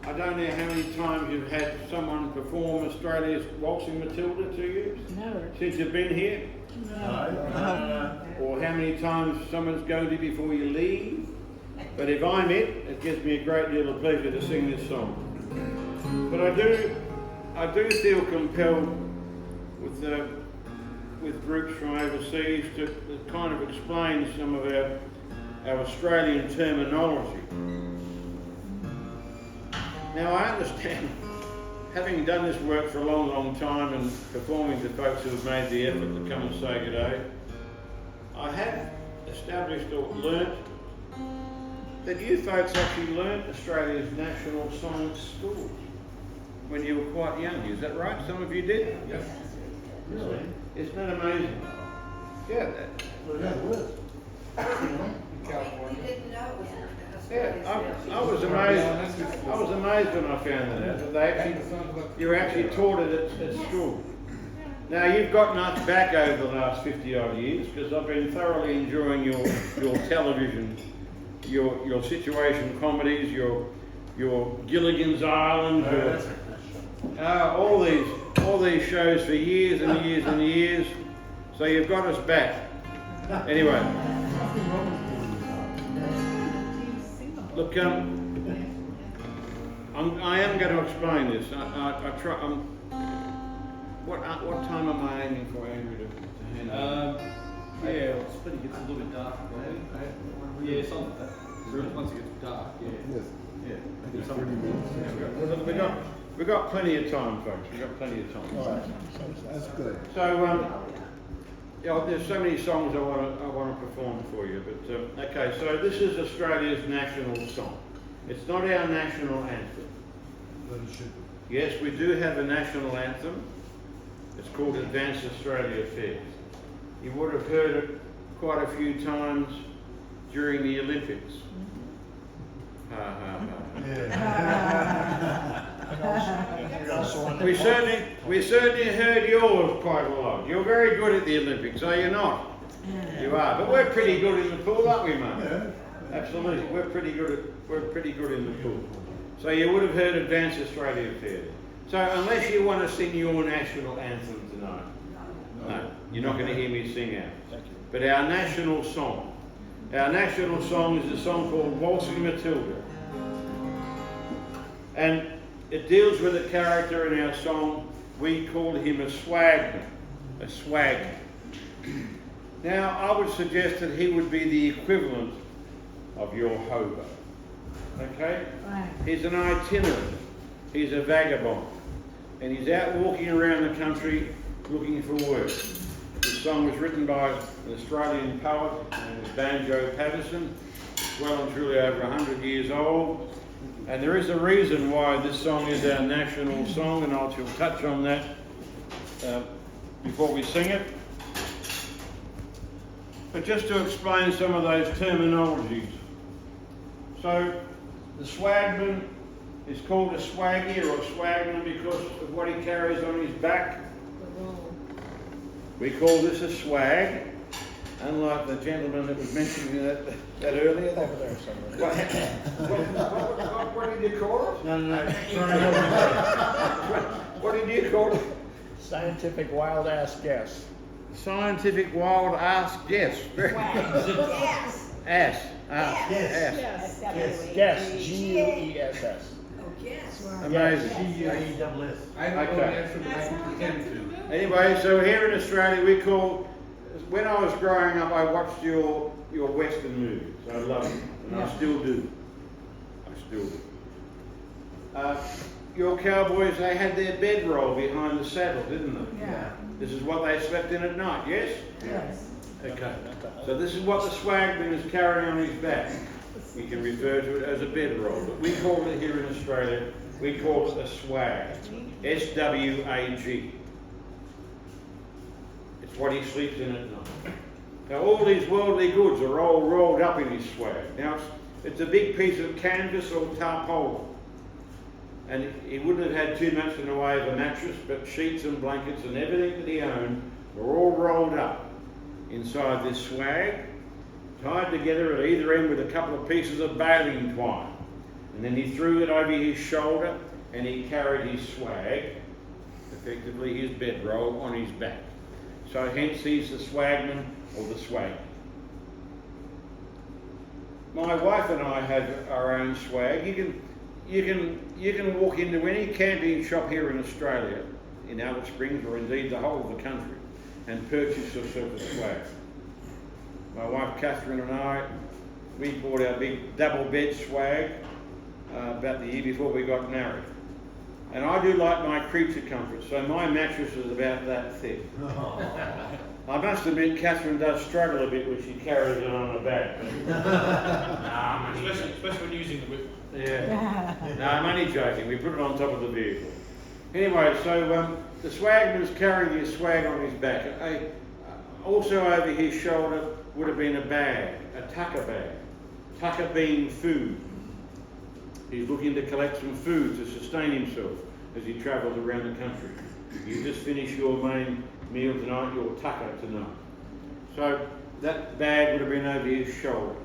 I don't know how many times you've had someone perform Australia's Waltzing Matilda to you? No. Since you've been here? No. Or how many times someone's going to before you leave? But if I'm it gives me a great deal of pleasure to sing this song. But I do feel compelled with groups from overseas to kind of explain some of our Australian terminology. Now I understand, having done this work for a long, long time and performing to folks who have made the effort to come and say good day, I have established or learnt that you folks actually learnt Australia's national song at school when you were quite young. Is that right? Some of you did? Yes. Really? Isn't that amazing? Yeah. Well, yeah, it was. We didn't know it was I was amazed. I was amazed when I found that out. That they actually, you were actually taught it at school. Now you've gotten us back over the last 50 odd years because I've been thoroughly enjoying your television, your situation comedies, your Gilligan's Island, all these shows for years and years and years. So you've got us back. Anyway. Look, I am going to explain this. I try. What time am I aiming for, Andrew, to hand? Yeah, it's when it gets a little bit dark. Yeah, something like that. Once it gets dark, yeah. Yes. Yeah. We've got plenty of time, folks. We've got plenty of time. All right. That's good. So, there's so many songs I want to perform for you, but okay. So this is Australia's national song. It's not our national anthem. But it should be. Yes, we do have a national anthem. It's called Advance Australia Affairs. You would have heard it quite a few times during the Olympics. Ha ha ha. We certainly heard yours quite a lot. You're very good at the Olympics, are you not? You are, but we're pretty good in the pool, aren't we, mate? Yeah. Absolutely, we're pretty good in the pool. So you would have heard Advance Australia Affairs. So unless you want to sing your national anthem tonight, no, you're not going to hear me sing ours. But our national song is a song called Waltzing Matilda. And it deals with a character in our song. We call him a swagman. A swagman. Now, I would suggest that he would be the equivalent of your hobo. Okay? Right. He's an itinerant. He's a vagabond. And he's out walking around the country looking for work. This song was written by an Australian poet named Banjo Patterson. It's well and truly over 100 years old. And there is a reason why this song is our national song, and I'll touch on that before we sing it. But just to explain some of those terminologies. So, the swagman is called a swaggy or a swagman because of what he carries on his back. We call this a swag, unlike the gentleman that was mentioning that earlier. Over there somewhere. What did you call it? No. What did you call it? Scientific wild ass guess. Scientific wild ass guess. Yes. Ass. Yes. Yes. Guess. Guess. Oh, yes. Amazing. G-U-E-S-S. I don't know the answer, but I can pretend to. Anyway, so here in Australia we call, when I was growing up I watched your Western movies. I loved them, and I still do. Your cowboys, they had their bedroll behind the saddle, didn't they? Yeah. This is what they slept in at night, yes? Yes. Okay. So this is what the swagman is carrying on his back. We can refer to it as a bedroll, but we call it here in Australia, we call it a swag. S-W-A-G. It's what he sleeps in at night. Now all these worldly goods are all rolled up in his swag. Now it's a big piece of canvas or tarpaulin. And he wouldn't have had too much in the way of a mattress, but sheets and blankets and everything that he owned were all rolled up inside this swag, tied together at either end with a couple of pieces of baling twine. And then he threw it over his shoulder and he carried his swag, effectively his bedroll, on his back. So hence he's the swagman or the swag. My wife and I have our own swag. You can walk into any camping shop here in Australia, in Alice Springs or indeed the whole of the country, and purchase yourself a swag. My wife Catherine and I, we bought our big double bed swag about the year before we got married. And I do like my creature comfort, so my mattress is about that thick. I must admit, Catherine does struggle a bit when she carries it on her back. Especially when using the whip. Yeah. No, I'm only joking. We put it on top of the vehicle. Anyway, so the swagman's carrying his swag on his back. Also over his shoulder would have been a bag, a tucker bag. Tucker being food. He's looking to collect some food to sustain himself as he travels around the country. You just finished your main meal tonight, your tucker tonight. So that bag would have been over his shoulder.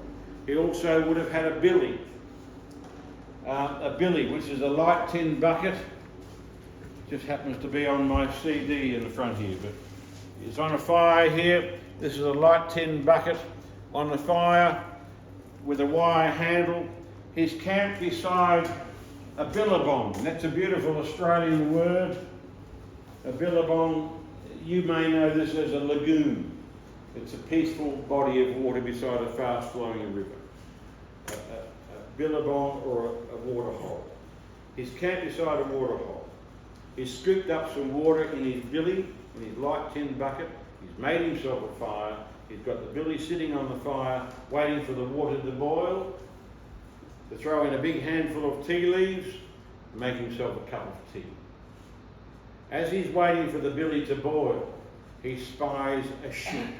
He also would have had a billy, which is a light tin bucket. Just happens to be on my CD in the front here, but it's on a fire here. This is a light tin bucket on the fire with a wire handle. He's camped beside a billabong. That's a beautiful Australian word. A billabong, you may know this as a lagoon. It's a peaceful body of water beside a fast-flowing river. A billabong or a water hole. He's camped beside a water hole. He's scooped up some water in his billy, in his light tin bucket. He's made himself a fire. He's got the billy sitting on the fire, waiting for the water to boil, to throw in a big handful of tea leaves, and make himself a cup of tea. As he's waiting for the billy to boil, he spies a sheep.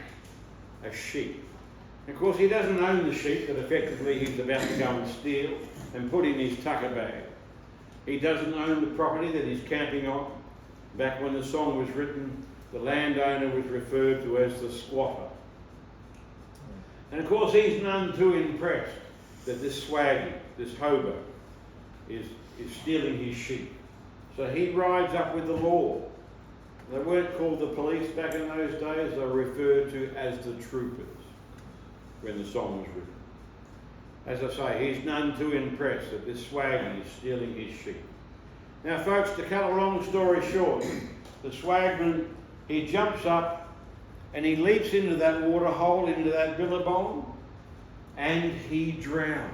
A sheep. Of course, he doesn't own the sheep that effectively he's about to go and steal and put in his tucker bag. He doesn't own the property that he's camping on. Back when the song was written, the landowner was referred to as the squatter. And of course, he's none too impressed that this swaggy, this hobo, is stealing his sheep. So he rides up with the law. They weren't called the police back in those days, they were referred to as the troopers when the song was written. As I say, he's none too impressed that this swaggy is stealing his sheep. Now folks, to cut a long story short, the swagman, he jumps up and he leaps into that water hole, into that billabong, and he drowns.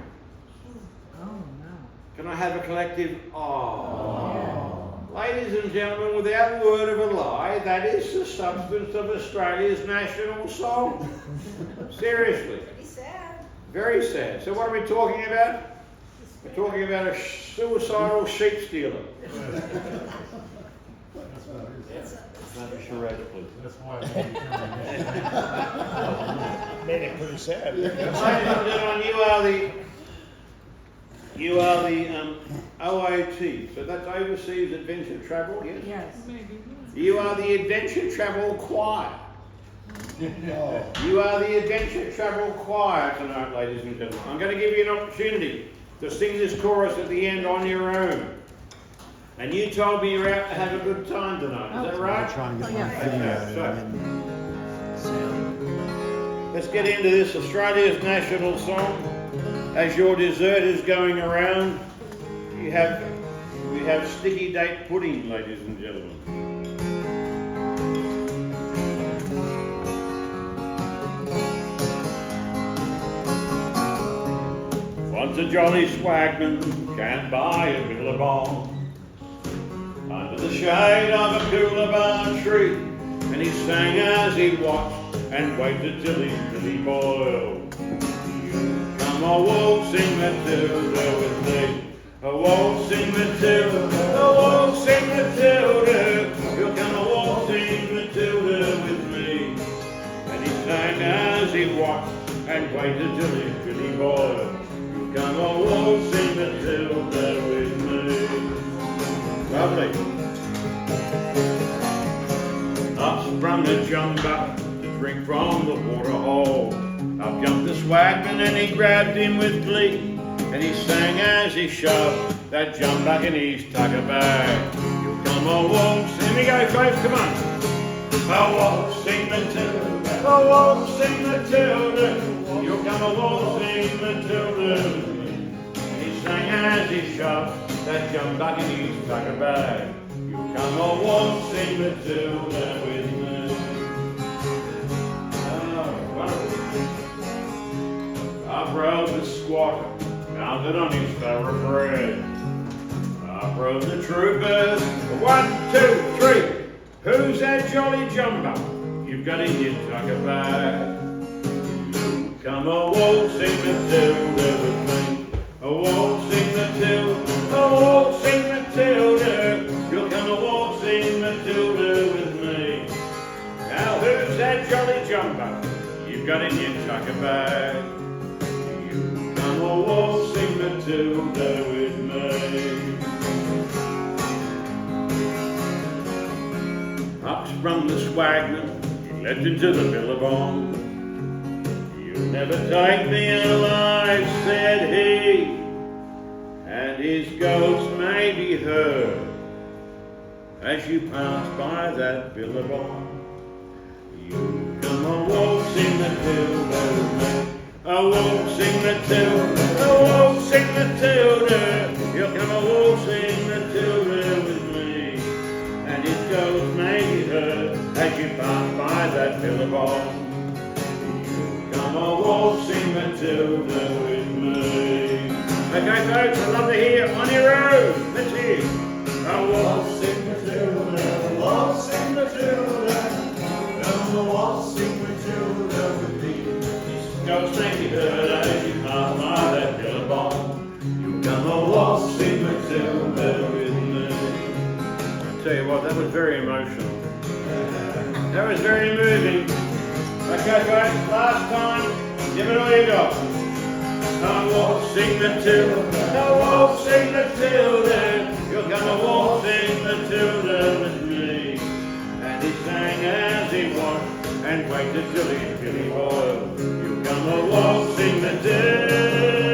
Oh no. Can I have a collective oh? Ladies and gentlemen, without a word of a lie, that is the substance of Australia's national song. Seriously. Pretty sad. Very sad. So what are we talking about? We're talking about a suicidal sheep stealer. That's why I made it Made it pretty sad. Ladies and gentlemen, you are the OAT, so that's Overseas Adventure Travel, yes? Yes. You are the Adventure Travel Choir. You are the Adventure Travel Choir tonight, ladies and gentlemen. I'm going to give you an opportunity to sing this chorus at the end on your own. And you told me you're out to have a good time tonight, is that right? trying to get my So, let's get into this Australia's national song. As your dessert is going around, we have sticky date pudding, ladies and gentlemen. Once a jolly swagman camped by a billabong under the shade of a coolabah tree, and he sang as he watched and waited till he really boiled. Come a waltzing Matilda with me, a waltzing Matilda, a waltzing Matilda. You'll come a waltzing Matilda with me. And he sang as he watched and waited till he really boiled. You'll come a waltzing Matilda with me. Lovely. Up sprung the jumper to drink from the water hole. Up jumped the swagman and he grabbed him with glee, and And he sang as he shoved that jump back in his tucker bag. You come a waltzing, here we go folks, come on. A waltzing Matilda, a waltzing Matilda, you come a waltzing Matilda. And he sang as he shoved that jump back in his tucker bag. You come a waltzing Matilda with me. I've rode the squatter, mounted on his thoroughbred. I've rode the troopers, 1, 2, 3. Who's that jolly jumper you've got in your tucker bag? Come a waltzing Matilda with me. A waltzing Matilda, a waltzing Matilda. You'll come a waltzing Matilda with me. Now who's that jolly jumper you've got in your tucker bag? Come a waltzing Matilda with me. Up sprung the swagman, he leapt into the billabong. You'll never take me alive, said he, and his ghost may be heard as you pass by that billabong. You come a waltzing Matilda with me. A waltzing Matilda, a waltzing Matilda. You'll come a waltzing Matilda with me. And his ghost may be heard as you pass by that billabong. You come a waltzing Matilda with me. Okay folks, I'd love to hear on your own. Let's hear. A waltzing Matilda, a waltzing Matilda. Come a waltzing Matilda with me. Ghost may be heard as you pass by that billabong. You come a waltzing Matilda with me. I tell you what, that was very emotional. That was very moving. Okay, guys, last time, give it all you got. Come waltzing Matilda, waltzing Matilda. You'll come a waltzing Matilda with me. And he sang as he walked and waited till his billy boiled. You come a waltzing Matilda.